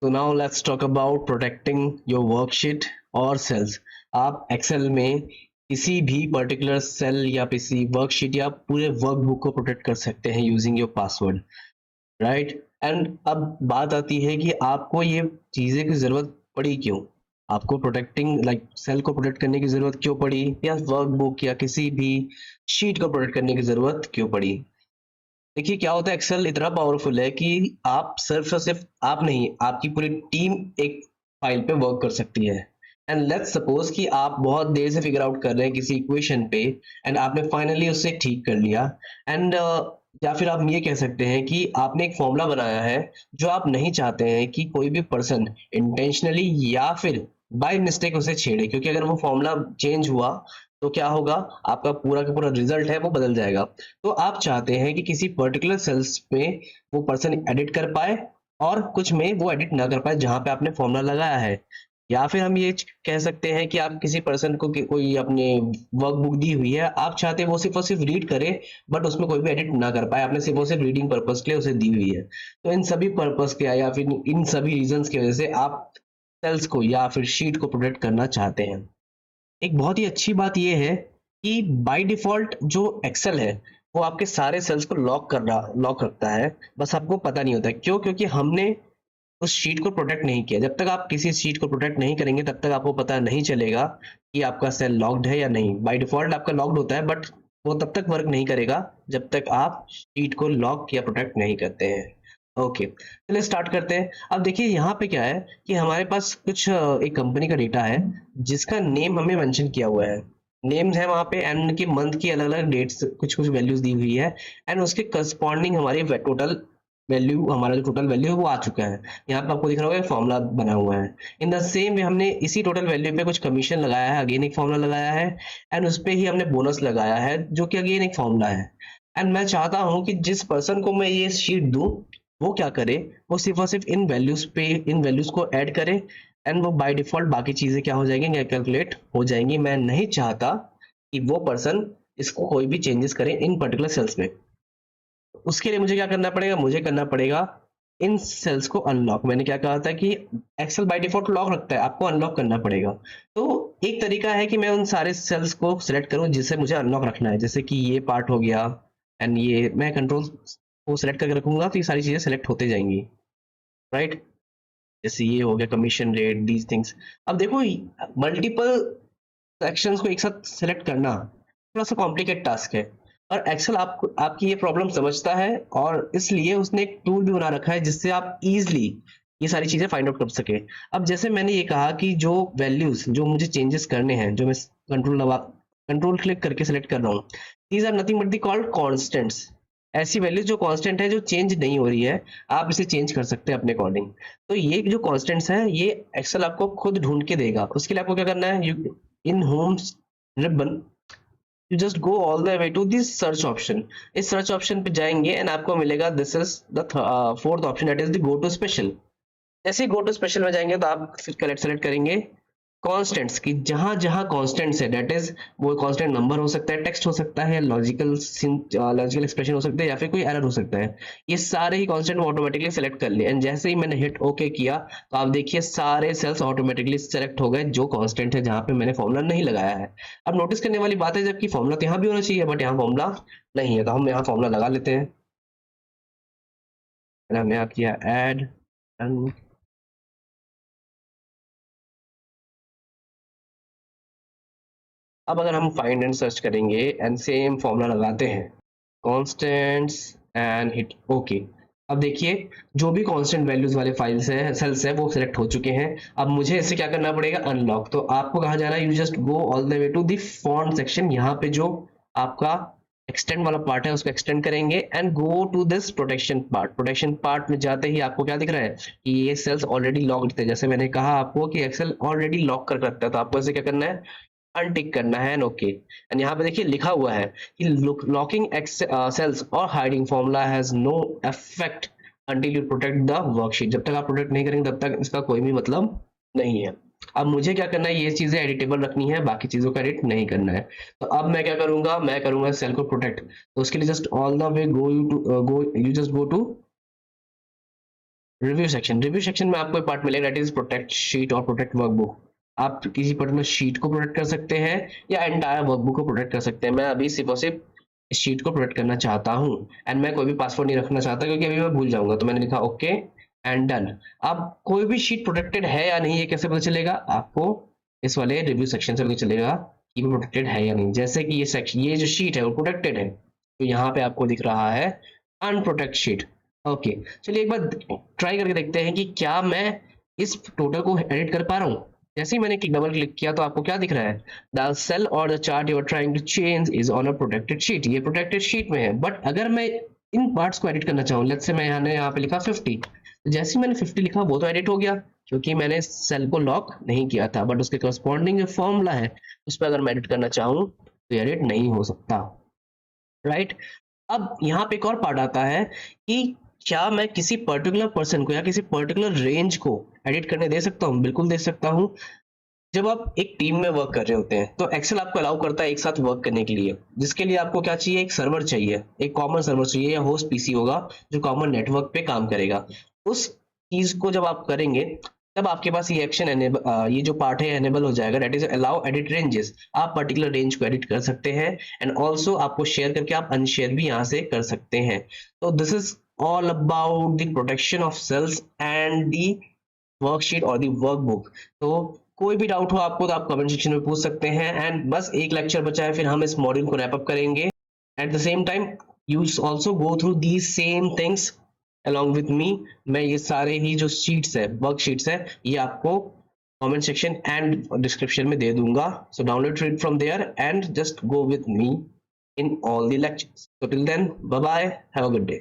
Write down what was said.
So now let's talk about protecting your worksheet और cells. आप Excel में किसी भी पर्टिकुलर सेल या किसी वर्कशीट या पूरे वर्कबुक को प्रोटेक्ट कर सकते हैं using your password, right? And अब बात आती है कि आपको ये चीज़ें की ज़रूरत पड़ी क्यों? आपको प्रोटेक्टिंग लाइक सेल को प्रोटेक्ट करने की ज़रूरत क्यों पड़ी, या वर्कबुक या किसी भी शीट को प्रोटेक्ट करने की ज़रूरत क्यों पड़ी? देखिए क्या होता है, एक्सेल इतना पावरफुल है कि आप सिर्फ और सिर्फ आप नहीं, आपकी पूरी टीम एक फाइल पे वर्क कर सकती है। एंड लेट्स सपोज कि आप बहुत देर से फिगर आउट कर रहे हैं किसी इक्वेशन पे, एंड आपने फाइनली उससे ठीक कर लिया। एंड या फिर आप ये कह सकते हैं कि आपने एक फॉर्मूला बनाया है जो आप नहीं चाहते हैं कि कोई भी पर्सन इंटेंशनली या फिर बाय मिस्टेक उसे छेड़े, क्योंकि अगर वो फॉर्मूला चेंज हुआ तो क्या होगा, आपका पूरा का पूरा रिजल्ट है वो बदल जाएगा। तो आप चाहते हैं कि किसी पर्टिकुलर सेल्स में वो पर्सन एडिट कर पाए और कुछ में वो एडिट ना कर पाए जहां पे आपने फॉर्मूला लगाया है। या फिर हम ये कह सकते हैं कि आप किसी पर्सन को कोई अपने वर्कबुक दी हुई है, आप चाहते हैं वो सिर्फ और सिर्फ रीड करे, बट उसमें कोई भी एडिट ना कर पाए, आपने सिर्फ और सिर्फ रीडिंग पर्पस के लिए उसे दी हुई है। तो इन सभी पर्पस के या फिर इन सभी रीजंस की वजह से आप सेल्स को या फिर शीट को प्रोटेक्ट करना चाहते हैं। एक बहुत ही अच्छी बात यह है कि बाय डिफॉल्ट जो एक्सेल है वो आपके सारे सेल्स को लॉक रखता है, बस आपको पता नहीं होता है क्यों, क्योंकि हमने उस शीट को प्रोटेक्ट नहीं किया। जब तक आप किसी शीट को प्रोटेक्ट नहीं करेंगे तब तक आपको पता नहीं चलेगा कि आपका सेल लॉक्ड है या नहीं। बाय डिफॉल्ट आपका लॉक्ड होता है, बट वो तब तक वर्क नहीं करेगा जब तक आप शीट को लॉक या प्रोटेक्ट नहीं करते हैं। ओके, चलिए स्टार्ट करते हैं। अब देखिए यहाँ पे क्या है कि हमारे पास कुछ एक कंपनी का डेटा है जिसका नेम हमें मेंशन किया हुआ है। नेम्स है वहाँ पे, एंड उनकी मंथ की अलग अलग डेट्स कुछ कुछ वैल्यूज दी हुई है, एंड उसके करस्पॉन्डिंग हमारी टोटल वैल्यू, हमारा जो टोटल वैल्यू है वो आ चुका है। यहाँ पे आपको दिख रहा होगा फॉर्मूला बना हुआ है। इन द सेम वे हमने इसी टोटल वैल्यू पे कुछ कमीशन लगाया है, अगेन एक फॉर्मूला लगाया है, एंड उस पे ही हमने बोनस लगाया है जो कि अगेन एक फॉर्मूला है। एंड मैं चाहता हूँ कि जिस पर्सन को मैं ये शीट दूँ वो क्या करे, वो सिर्फ और सिर्फ इन वैल्यूज को ऐड करे, एंड वो बाय डिफॉल्ट बाकी चीजें क्या हो जाएंगी, कैलकुलेट हो जाएंगी। मैं नहीं चाहता कि वो पर्सन इसको कोई भी चेंजेस करे इन पर्टिकुलर सेल्स में। उसके लिए मुझे क्या करना पड़ेगा, मुझे करना पड़ेगा इन सेल्स को अनलॉक। मैंने क्या कहा था कि एक्सेल बाय डिफॉल्ट लॉक रखता है, आपको अनलॉक करना पड़ेगा। तो एक तरीका है कि मैं उन सारे सेल्स को सिलेक्ट करूं जिसे मुझे अनलॉक रखना है, जैसे कि ये पार्ट हो गया, एंड ये मैं कंट्रोल को सिलेक्ट करके रखूंगा तो ये सारी चीजें सिलेक्ट होते जाएंगी, राइट? जैसे ये हो गया कमीशन रेट, दीज थिंग्स। अब देखो, मल्टीपल सेक्शंस को एक साथ सिलेक्ट करना थोड़ा सा कॉम्प्लिकेट टास्क है, और एक्सेल आपकी ये प्रॉब्लम समझता है, और इसलिए उसने एक टूल भी बना रखा है जिससे आप इजीली ये सारी चीजें फाइंड आउट कर सके। अब जैसे मैंने ये कहा कि जो वैल्यूज जो मुझे चेंजेस करने हैं, जो मैं कंट्रोल क्लिक करके सिलेक्ट कर रहा हूँ, these are nothing but the called constants. ऐसी वैल्यूज जो कांस्टेंट है, जो चेंज नहीं हो रही है, आप इसे चेंज कर सकते हैं अपने अकॉर्डिंग। तो ये जो कांस्टेंट्स है ये एक्सेल आपको खुद ढूंढ के देगा। उसके लिए आपको क्या करना है, in home ribbon you just go all the way to this search option. इस सर्च ऑप्शन पे जाएंगे एंड आपको मिलेगा, this is the fourth option, that is the go to special. जैसे गो टू स्पेशल में जाएंगे तो आप फिर सेलेक्ट करेंगे कॉन्स्टेंट्स की, जहां जहां कॉन्स्टेंट्स है, डेट इज वो कॉन्स्टेंट नंबर हो सकता है, टेक्स्ट हो सकता है, लॉजिकल एक्सप्रेशन हो सकता है, या फिर कोई एरर हो सकता है। ये सारे ही कॉन्स्टेंट ऑटोमेटिकली सेलेक्ट कर लिए, एंड जैसे ही मैंने हिट ओके किया तो आप देखिए सारे सेल्स ऑटोमेटिकली सेलेक्ट हो गए जो कॉन्स्टेंट है जहां पे मैंने फॉर्मूला नहीं लगाया है। अब नोटिस करने वाली बात है, जबकि फॉर्मूला तो यहाँ भी होना चाहिए बट यहाँ फॉर्मूला नहीं है, तो हम यहाँ फॉर्मूला लगा लेते हैं। हमने यहाँ किया एड, अब अगर हम फाइंड एंड सर्च करेंगे एंड सेम फॉर्मूला लगाते हैं, कांस्टेंट्स, एंड हिट ओके। अब देखिए जो भी कांस्टेंट वैल्यूज वाले फाइल्स हैं, सेल्स हैं, वो सिलेक्ट हो चुके हैं। अब मुझे इसे क्या करना पड़ेगा, अनलॉक। तो आपको कहाँ जाना है, you just go all the way to the font section. यहाँ पे जो आपका एक्सटेंड वाला पार्ट है उसको एक्सटेंड करेंगे, and go to this protection part. Protection part में जाते ही आपको क्या दिख रहा है कि ये सेल्स ऑलरेडी लॉक्ड थे। जैसे मैंने कहा आपको कि एक्सेल ऑलरेडी लॉक कर रखता है, तो आपको इसे क्या करना है, अनटिक करना है, एंड ओके। एंड यहाँ पे देखिए लिखा हुआ है कि लॉकिंग सेल्स और hiding formula has no effect until you protect the worksheet. जब तक आप प्रोटेक्ट नहीं करेंगे तब तक इसका कोई भी मतलब नहीं है। अब मुझे क्या करना है, ये चीजें एडिटेबल रखनी है, बाकी चीजों का एडिट नहीं करना है। तो अब मैं क्या करूंगा, मैं करूंगा सेल को प्रोटेक्ट। तो उसके लिए just all the way go you just go to review section में आपको एक पार्ट मिलेगा, दैट इज प्रोटेक्ट शीट और प्रोटेक्ट वर्कबुक। आप किसी पर्टिकुलर शीट को प्रोटेक्ट कर सकते हैं या एंटायर वर्कबुक को प्रोटेक्ट कर सकते हैं। मैं अभी सिर्फ और सिर्फ शीट को प्रोटेक्ट करना चाहता हूँ, एंड मैं कोई भी पासवर्ड नहीं रखना चाहता क्योंकि अभी मैं भूल जाऊंगा, तो मैंने लिखा ओके एंड डन। अब कोई भी शीट प्रोटेक्टेड है या नहीं, ये कैसे पता चलेगा? आपको इस वाले रिव्यू सेक्शन से पता चलेगा कि वो प्रोटेक्टेड है या नहीं। जैसे कि ये सेक्शन, ये जो शीट है वो प्रोटेक्टेड है, तो यहाँ पे आपको दिख रहा है अनप्रोटेक्ट शीट। ओके, चलिए एक बार ट्राई करके देखते हैं कि क्या मैं इस टोटल को एडिट कर पा रहा हूँ। जैसे ही मैंने डबल क्लिक किया तो आपको क्या दिख रहा है? द सेल और the chart you are trying to change is on a protected sheet. ये प्रोटेक्टेड शीट में है, बट अगर मैं इन पार्ट्स को एडिट करना चाहूँ, लेट्स से मैं यहाँ पे लिखा 50, तो जैसे ही मैंने 50 लिखा वो तो एडिट हो गया क्योंकि मैंने सेल को लॉक नहीं किया था, बट उसके करस्पॉन्डिंग जो फॉर्मूला है उस पर अगर मैं एडिट करना चाहूँ तो एडिट नहीं हो सकता, राइट? अब यहाँ पे एक और पार्ट आता है कि क्या मैं किसी पर्टिकुलर पर्सन को या किसी पर्टिकुलर रेंज को एडिट करने दे सकता हूँ? बिल्कुल दे सकता हूँ। जब आप एक टीम में वर्क कर रहे होते हैं तो एक्सेल आपको अलाउ करता है एक साथ वर्क करने के लिए, जिसके लिए आपको क्या चाहिए? एक सर्वर चाहिए, एक कॉमन सर्वर चाहिए या होस्ट पीसी होगा जो कॉमन नेटवर्क पे काम करेगा। उस चीज को जब आप करेंगे तब आपके पास ये एक्शन एनेबल, ये जो पार्ट है एनेबल हो जाएगा, that is allow edit ranges. आप पर्टिकुलर रेंज को एडिट कर सकते हैं एंड ऑल्सो आपको शेयर करके आप अनशेयर भी यहाँ से कर सकते हैं। तो this is all about the protection of cells and the worksheet और दी वर्कबुक। तो कोई भी डाउट हो आपको तो आप कमेंट सेक्शन में पूछ सकते हैं, एंड बस एक लेक्चर बचा है, फिर हम इस मॉड्यूल को रैप अप करेंगे। At the same time you also go through these same things along with me। मैं ये सारे ही जो शीट्स है, वर्कशीट्स है, ये आपको कमेंट सेक्शन एंड डिस्क्रिप्शन में दे दूंगा, so download it from there and just go with me in all the lectures। So till then, bye bye, have a good day।